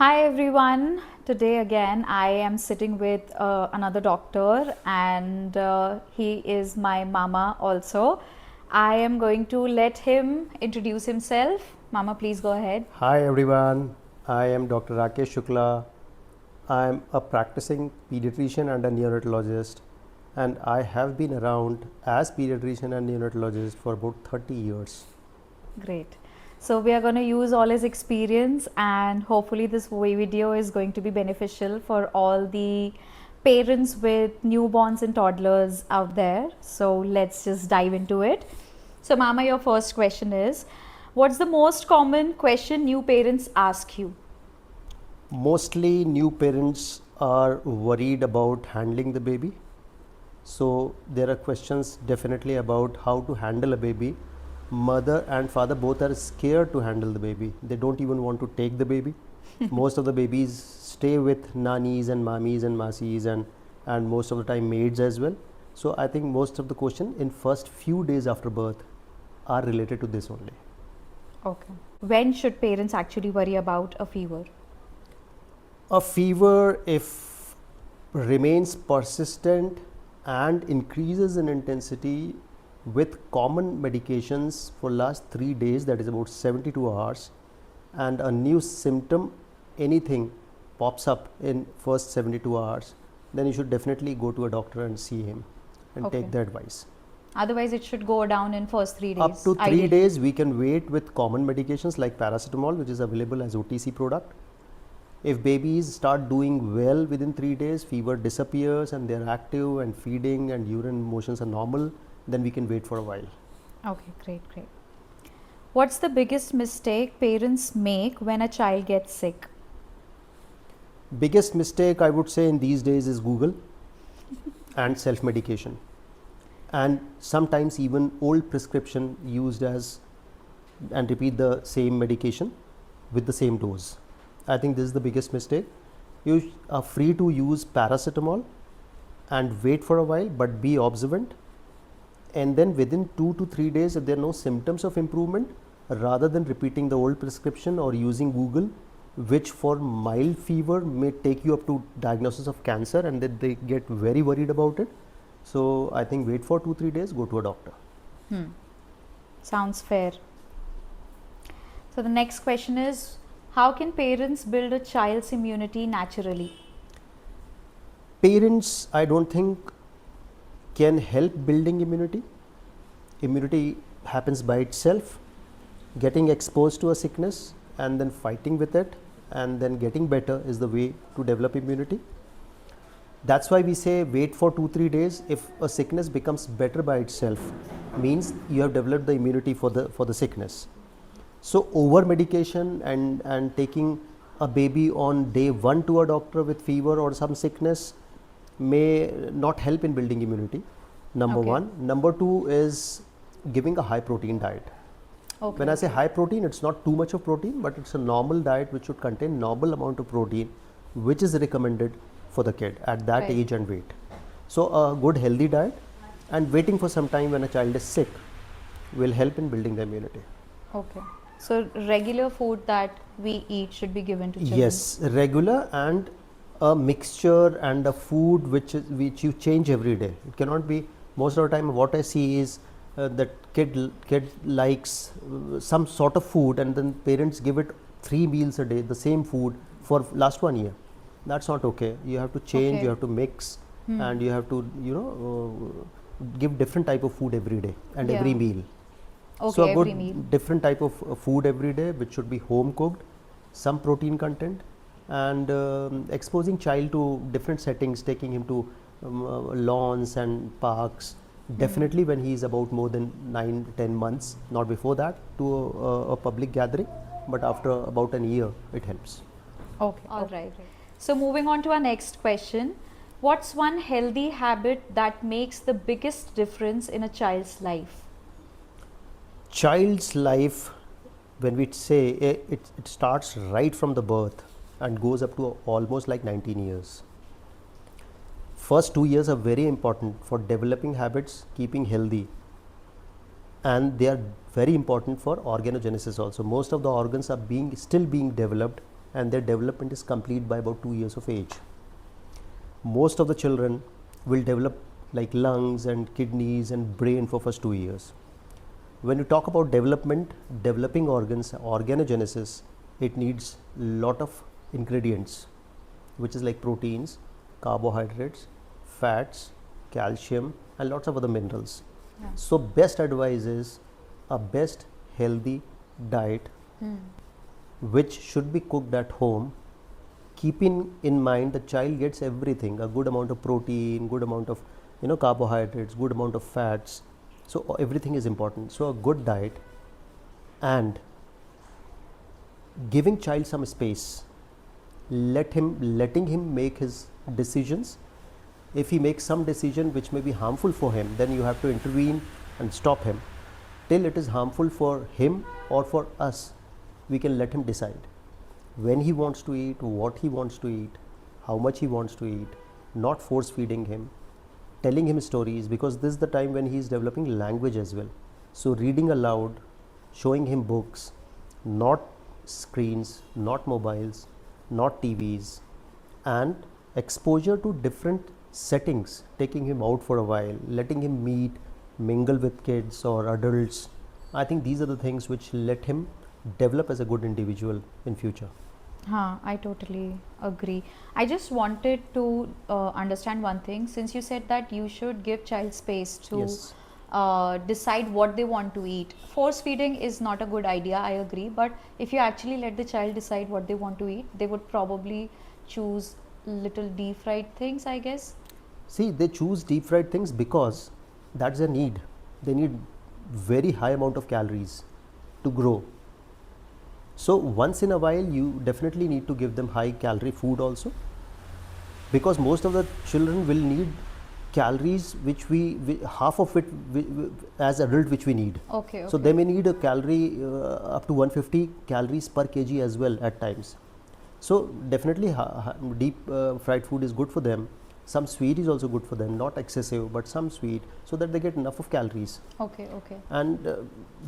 Hi everyone. Today again I am sitting with another doctor and he is my mama also. I am going to let him introduce himself. Mama, please go ahead. Hi everyone, I am Dr. Rakesh Shukla. I am a practicing pediatrician and a neonatologist, and I have been around as pediatrician and neonatologist for about 30 years. Great. So we are going to use all his experience and hopefully this video is going to be beneficial for all the parents with newborns and toddlers out there. So let's just dive into it. So Mama, your first question is, what's the most common question new parents ask you? Mostly new parents are worried about handling the baby. So there are questions definitely about how to handle a baby. Mother and father both are scared to handle the baby. They don't even want to take the baby. Most of the babies stay with nannies and mammies and masis and most of the time maids as well. So I think most of the question in first few days after birth are related to this only. Okay. When should parents actually worry about a fever? A fever, if remains persistent and increases in intensity with common medications for last 3 days, that is about 72 hours, and a new symptom, anything pops up in first 72 hours, then you should definitely go to a doctor and see him and Okay. take the advice. Otherwise it should go down in first 3 days. Up to 3 ideally. days we can wait with common medications like paracetamol, which is available as OTC product. If babies start doing well within 3 days, fever disappears and they're active and feeding and urine motions are normal, then we can wait for a while. Okay, great. What's the biggest mistake parents make when a child gets sick? Biggest mistake I would say in these days is Google and self-medication, and sometimes even old prescription used as and repeat the same medication with the same dose. I think this is the biggest mistake. You are free to use paracetamol and wait for a while, but be observant, and then within 2 to 3 days if there are no symptoms of improvement, rather than repeating the old prescription or using Google, which for mild fever may take you up to diagnosis of cancer, and then they get very worried about it. So I think wait for 2-3 days, go to a doctor. Sounds fair. So the next question is, how can parents build a child's immunity naturally? Parents, I don't think, can help building immunity. Immunity happens by itself. Getting exposed to a sickness and then fighting with it and then getting better is the way to develop immunity. That's why we say wait for 2-3 days. If a sickness becomes better by itself, means you have developed the immunity for the sickness. So over medication and taking a baby on day 1 to a doctor with fever or some sickness may not help in building immunity. Number Okay. 1. Number 2 is giving a high protein diet. Okay. When I say high protein, it's not too much of protein, but it's a normal diet which should contain normal amount of protein, which is recommended for the kid at that Right. age and weight. So a good healthy diet and waiting for some time when a child is sick will help in building the immunity. Okay. So regular food that we eat should be given to children. Yes, regular and a mixture and a food which you change every day. It cannot be, most of the time what I see is that kid likes some sort of food and then parents give it 3 meals a day, the same food for last 1 year. That's not okay. You have to change, Okay. you have to mix, and you have to give different type of food every day and every Yeah. meal. Okay, So a every good meal. different type of food every day, which should be home cooked, some protein content, and exposing child to different settings, taking him to lawns and parks. Definitely when he is about more than 9-10 months, not before that, to a public gathering, but after about a year it helps. Okay. All right. So moving on to our next question. What's one healthy habit that makes the biggest difference in a child's life? Child's life, when we say it starts right from the birth and goes up to almost like 19 years. First 2 years are very important for developing habits, keeping healthy, and they are very important for organogenesis also. Most of the organs are still being developed and their development is complete by about 2 years of age. Most of the children will develop like lungs and kidneys and brain for first 2 years. When you talk about development, developing organs, organogenesis, it needs lot of ingredients, which is like proteins, carbohydrates, fats, calcium, and lots of other minerals. Yeah. So best advice is a best healthy diet, which should be cooked at home, keeping in mind the child gets everything, a good amount of protein, good amount of carbohydrates, good amount of fats. So everything is important. So a good diet and giving child some space, letting him make his decisions. If he makes some decision which may be harmful for him, then you have to intervene and stop him. Till it is harmful for him or for us, we can let him decide when he wants to eat, what he wants to eat, how much he wants to eat, not force feeding him, telling him stories, because this is the time when he is developing language as well. So reading aloud, showing him books, not screens, not mobiles, not TVs, and exposure to different settings, taking him out for a while, letting him meet, mingle with kids or adults. I think these are the things which let him develop as a good individual in future. I totally agree. I just wanted to understand one thing. Since you said that you should give child space to Yes. decide what they want to eat, force feeding is not a good idea. I agree. But if you actually let the child decide what they want to eat, they would probably choose little deep fried things, I guess. See, they choose deep fried things because that's their need. They need very high amount of calories to grow. So once in a while, you definitely need to give them high calorie food also, because most of the children will need calories which half of it as adult which we need. Okay. So they may need a calorie up to 150 calories per kg as well at times. So definitely deep fried food is good for them. Some sweet is also good for them, not excessive, but some sweet, so that they get enough of calories. Okay. And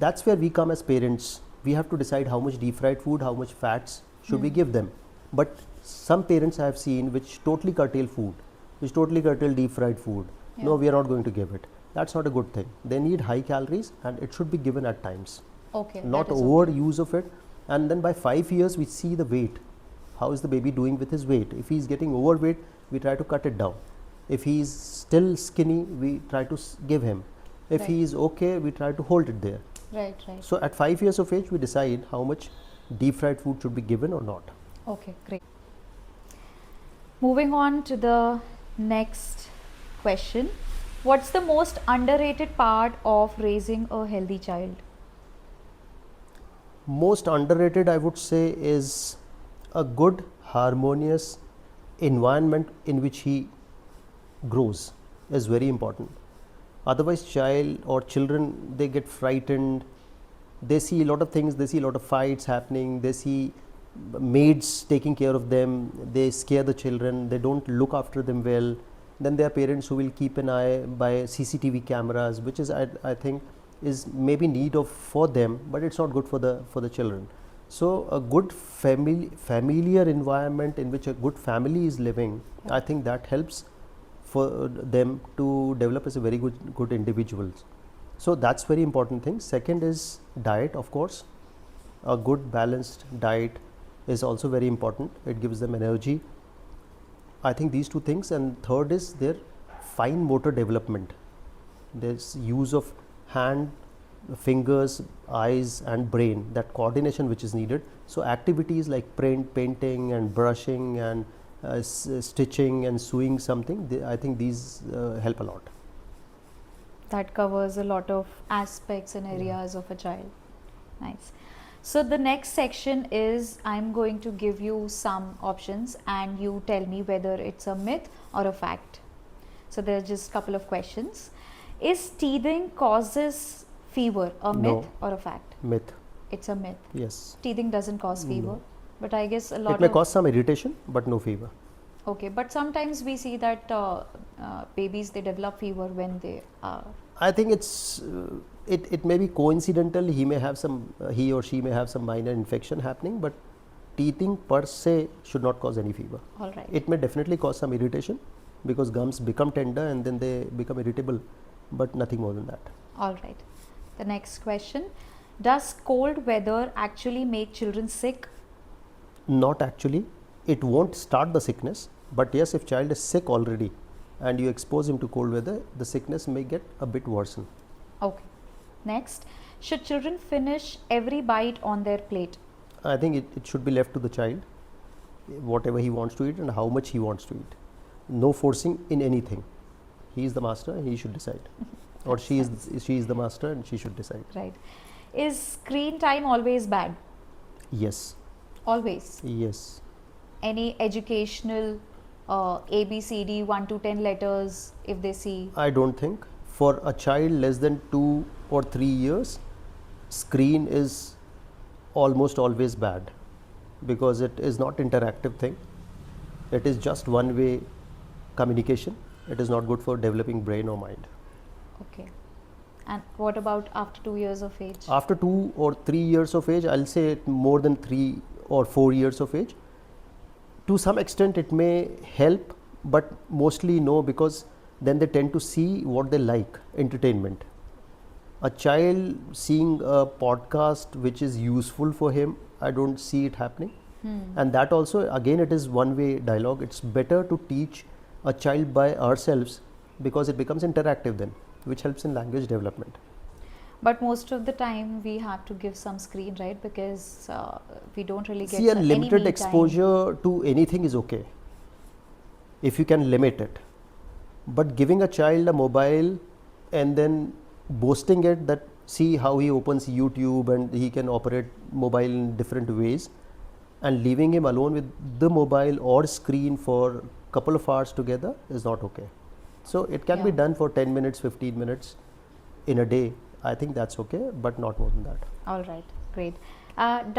that's where we come as parents. We have to decide how much deep fried food, how much fats should we give them. But some parents I have seen which totally curtail food, which totally curtail deep fried food. Yeah. No, we are not going to give it. That's not a good thing. They need high calories and it should be given at times. Okay. Not that is overuse of it. And then by 5 years, we see the weight. How is the baby doing with his weight? If he is getting overweight, we try to cut it down. If he is still skinny, we try to give him. If he Right. is okay, we try to hold it there. Right. So at 5 years of age, we decide how much deep fried food should be given or not. Okay, great. Moving on to the next question. What's the most underrated part of raising a healthy child? Most underrated, I would say, is a good, harmonious environment in which he grows is very important. Otherwise, child or children, they get frightened. They see a lot of things. They see a lot of fights happening. They see maids taking care of them. They scare the children. They don't look after them well. Then there are parents who will keep an eye by CCTV cameras, which is I think is maybe need of for them, but it's not good for the children. So a good familiar environment in which a good family is living, I think that helps for them to develop as a very good individuals. So that's very important thing. Second is diet, of course. A good balanced diet is also very important. It gives them energy. I think these two things. And third is their fine motor development. There's use of hand, fingers, eyes and brain, that coordination which is needed. So activities like painting and brushing and stitching and sewing something, I think these help a lot. That covers a lot of aspects and areas of a child. Nice. So the next section is I'm going to give you some options and you tell me whether it's a myth or a fact. So there's just a couple of questions. Is teething causes fever a myth No. or a fact? Myth. It's a myth. Yes. Teething doesn't cause fever, No. but I guess a lot It may of cause some irritation, but no fever. okay. But sometimes we see that babies they develop fever when they are I think it's it may be coincidental. He or she may have some minor infection happening, but teething per se should not cause any fever. All right. It may definitely cause some irritation because gums become tender and then they become irritable, but nothing more than that. All right. The next question. Does cold weather actually make children sick? Not actually. It won't start the sickness, but yes, if child is sick already and you expose him to cold weather, the sickness may get a bit worsen. Okay. Next. Should children finish every bite on their plate? I think it should be left to the child, whatever he wants to eat and how much he wants to eat. No forcing in anything. He is the master and he should decide. Or she is the master and she should decide. Right. Is screen time always bad? Yes. Always. Yes. Any educational A, B, C, D, 1 to 10 letters if they see? I don't think. For a child less than 2 or 3 years, screen is almost always bad because it is not interactive thing. It is just one way communication. It is not good for developing brain or mind. Okay. And what about after 2 years of age? After 2 or 3 years of age, I'll say more than 3 or 4 years of age, to some extent it may help, but mostly no, because then they tend to see what they like, entertainment. A child seeing a podcast which is useful for him, I don't see it happening. And that also, again, it is one way dialogue. It's better to teach a child by ourselves because it becomes interactive then, which helps in language development. But most of the time we have to give some screen, right? Because we don't really get See, a any limited me exposure to anything is okay if you can limit it. But giving a child a mobile and then boasting it that see how he opens YouTube and he can operate mobile in different ways, and leaving him alone with the mobile or screen for a couple of hours together is not okay. So it can be Yeah. done for 10 minutes, 15 minutes in a day. I think that's okay, but not more than that. All right, great.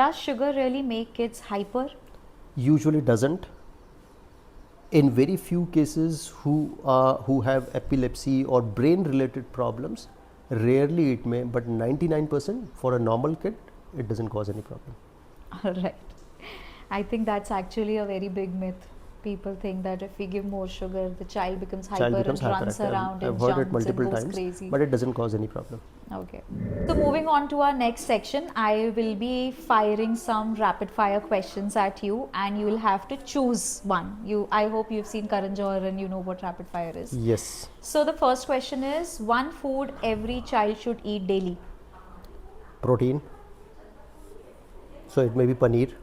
Does sugar really make kids hyper? Usually doesn't. In very few cases who have epilepsy or brain related problems, rarely it may, but 99% for a normal kid, it doesn't cause any problem. All right. I think that's actually a very big myth. People think that if we give more sugar, the child becomes hyper Child becomes and runs hyperactive. around I've and heard jumps it multiple and goes times, crazy. but it doesn't cause any problem. Okay. So moving on to our next section, I will be firing some rapid fire questions at you and you will have to choose one. I hope you've seen Karan Johar and you know what rapid fire is. Yes. So the first question is, one food every child should eat daily. Protein. So it may be paneer,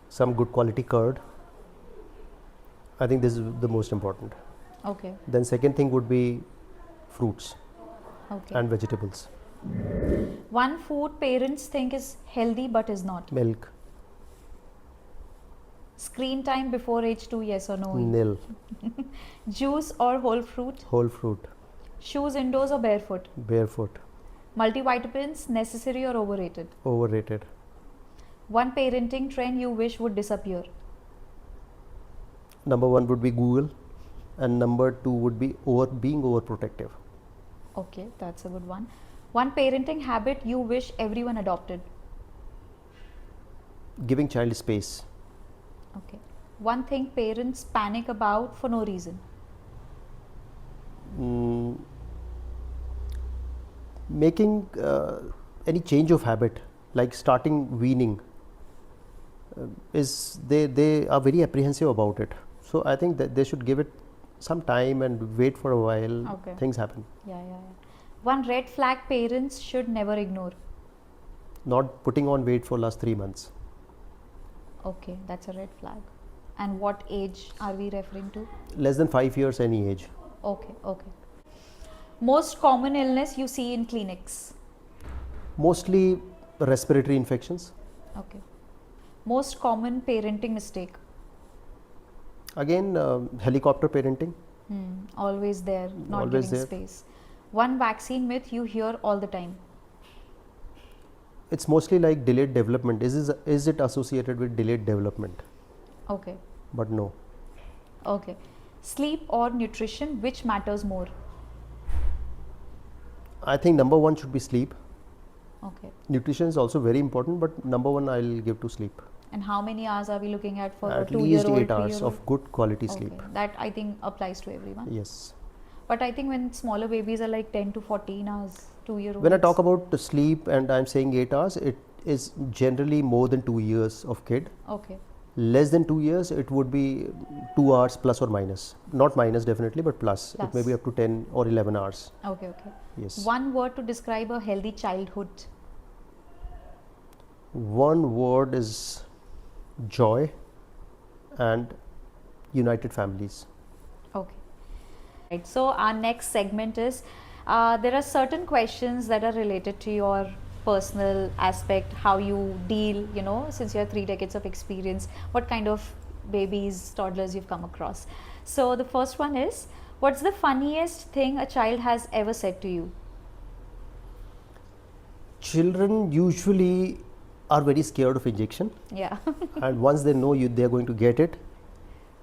some good quality curd. I think this is the most important. Okay. Then second thing would be fruits Okay. and vegetables. One food parents think is healthy but is not. Milk, Screen time before age 2, yes or no? nil, Juice or whole fruit? whole fruit, Shoes indoors or barefoot? barefoot, Multivitamins necessary or overrated? overrated. One parenting trend you wish would disappear. Number 1 would be Google, and number 2 would be being overprotective. Okay, that's a good one. One parenting habit you wish everyone adopted. Giving child space. Okay. One thing parents panic about for no reason. Making any change of habit, like starting weaning, they are very apprehensive about it. So I think that they should give it some time and wait for a while. Okay. Things happen. Yeah. One red flag parents should never ignore. Not putting on weight for last 3 months. Okay, that's a red flag. And what age are we referring to? Less than 5 years, any age. Okay. Most common illness you see in clinics. Mostly respiratory infections. Okay. Most common parenting mistake. Again, helicopter parenting. Always there, not Always giving there. space. One vaccine myth you hear all the time. It's mostly like delayed development. Is it associated with delayed development? Okay. But no. Okay. Sleep or nutrition, which matters more? I think number 1 should be sleep. Okay. Nutrition is also very important, but number 1 I'll give to sleep. And how many hours are we looking at for At a 2 least year old? 8 hours of good quality sleep. Okay, that I think applies to everyone. Yes. But I think when smaller babies are like 10 to 14 hours, 2-year-olds. When I talk about the sleep and I'm saying 8 hours, it is generally more than 2 years of kid. Okay. Less than 2 years, it would be 2 hours plus or minus. Not minus definitely, but plus. It may Plus. be up to 10 or 11 hours. Okay, okay. Yes. One word to describe a healthy childhood. One word is joy and united families. Okay. Right. So our next segment is there are certain questions that are related to your personal aspect, how you deal, since you have 3 decades of experience, what kind of babies, toddlers you've come across. So the first one is, what's the funniest thing a child has ever said to you? Children usually are very scared of injection, Yeah. and once they know they are going to get it,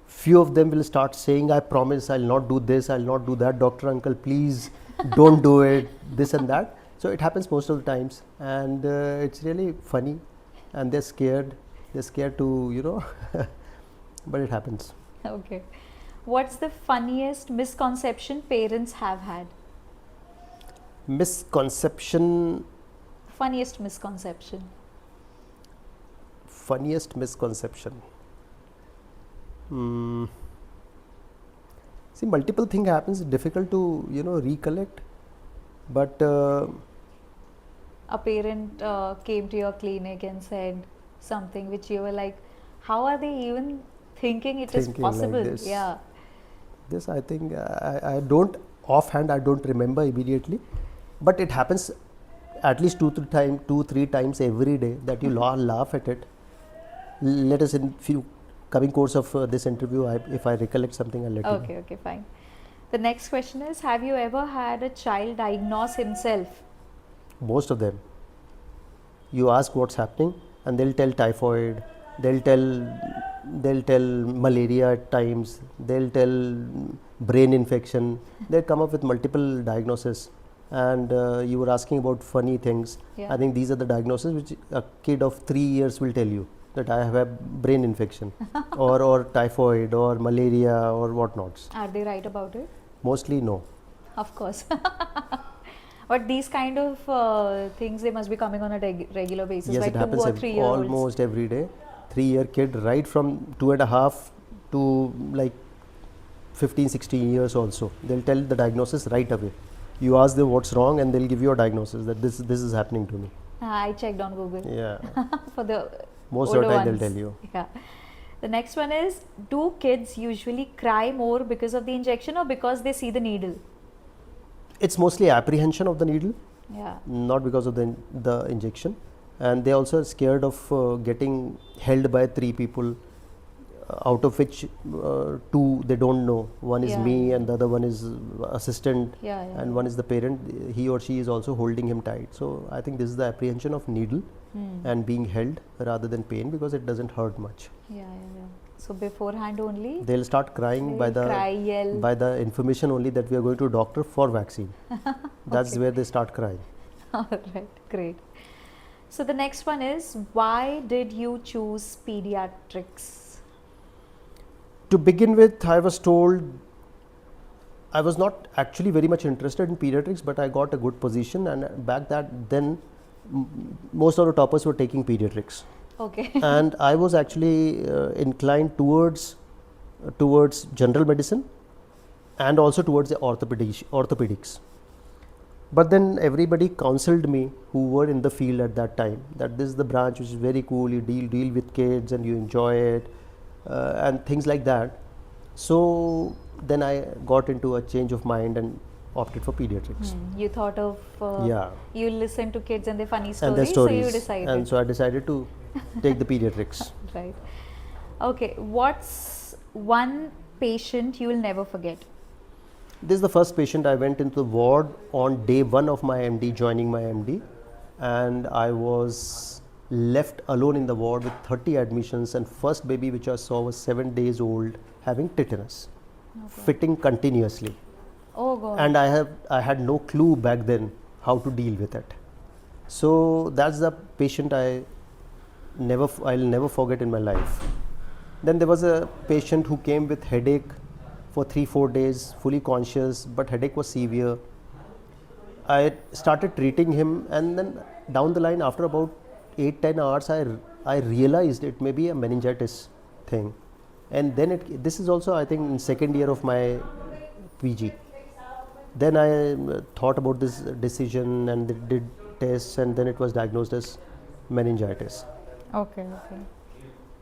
few of them will start saying, I promise I'll not do this, I'll not do that, doctor uncle, please don't do it, this and that. So it happens most of the times, and it's really funny, and they're scared to but it happens. Okay. What's the funniest misconception parents have had? Misconception. Funniest misconception. Funniest misconception. See, multiple thing happens, difficult to recollect, but A parent came to your clinic and said something which you were like, how are they even thinking it is Thinking like possible? this. Yeah. this I think I don't offhand, I don't remember immediately, but it happens at least 2-3 times every day that you laugh at it. Let us in few coming course of this interview, if I recollect something, I'll let you know. Okay, okay, fine. The next question is, have you ever had a child diagnose himself? Most of them, you ask what's happening and they'll tell typhoid, they'll tell malaria at times, they'll tell brain infection, they'll come up with multiple diagnoses. And you were asking about funny things. Yeah. I think these are the diagnoses which a kid of 3 years will tell you, that I have a brain infection or typhoid or malaria or whatnots. Are they right about it? Mostly no. Of course. But these kind of things, they must be coming on a regular basis, Yes, like it 2 happens or 3 year olds. almost every day. 3-year kid, right from 2.5 to like 15-16 years also. They'll tell the diagnosis right away. You ask them what's wrong and they'll give you a diagnosis that this is happening to me. I checked on Google. Yeah. For the Most of the older time ones. they'll tell you. Yeah. The next one is, do kids usually cry more because of the injection or because they see the needle? It's mostly apprehension of the needle, Yeah. not because of the injection. And they also are scared of getting held by 3 people, out of which 2 they don't know. One is Yeah. me and the other one is assistant, Yeah, yeah. and one is the parent. He or she is also holding him tight. So I think this is the apprehension of needle and being held rather than pain, because it doesn't hurt much. Yeah, yeah, yeah. So beforehand only, They'll start crying by they'll cry, yell. the information only that we are going to doctor for vaccine. That's Okay. where they start crying. All right, great. So the next one is, why did you choose pediatrics? To begin with, I was told I was not actually very much interested in pediatrics, but I got a good position, and back then most of the toppers were taking pediatrics. Okay. And I was actually inclined towards general medicine and also towards the orthopedics. But then everybody counseled me who were in the field at that time that this is the branch which is very cool, you deal with kids and you enjoy it and things like that. So then I got into a change of mind and opted for pediatrics. You thought of, Yeah. you listen to kids and their funny And stories, their stories. so you decided. And so I decided to take the pediatrics. Right. Okay, what's one patient you will never forget? This is the first patient. I went into the ward on day 1 of my MD, joining my MD, and I was left alone in the ward with 30 admissions, and first baby which I saw was 7 days old, having tetanus, fitting continuously. Oh God. And I had no clue back then how to deal with it. So that's the patient I I'll never forget in my life. Then there was a patient who came with headache for 3-4 days, fully conscious, but headache was severe. I started treating him, and then down the line, after about 8-10 hours, I realized it may be a meningitis thing. And then this is also, I think, in second year of my PG. Then I thought about this decision and did tests, and then it was diagnosed as meningitis. Okay, okay.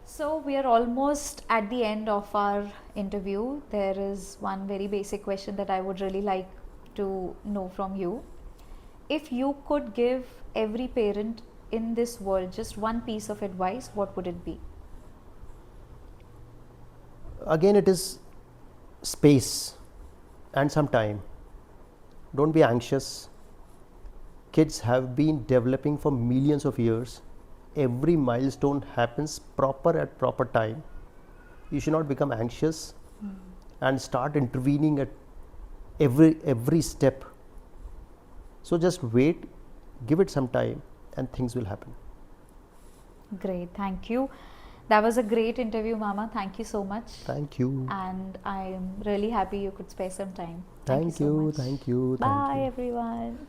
So we are almost at the end of our interview. There is one very basic question that I would really like to know from you. If you could give every parent in this world just one piece of advice, what would it be? Again, it is space and some time. Don't be anxious. Kids have been developing for millions of years. Every milestone happens proper at proper time. You should not become anxious and start intervening at every step. So just wait, give it some time, and things will happen. Great, thank you. That was a great interview, Mama. Thank you so much. Thank you. And I am really happy you could spare some time. Thank so you. much. Thank you. Bye, Thank you. everyone.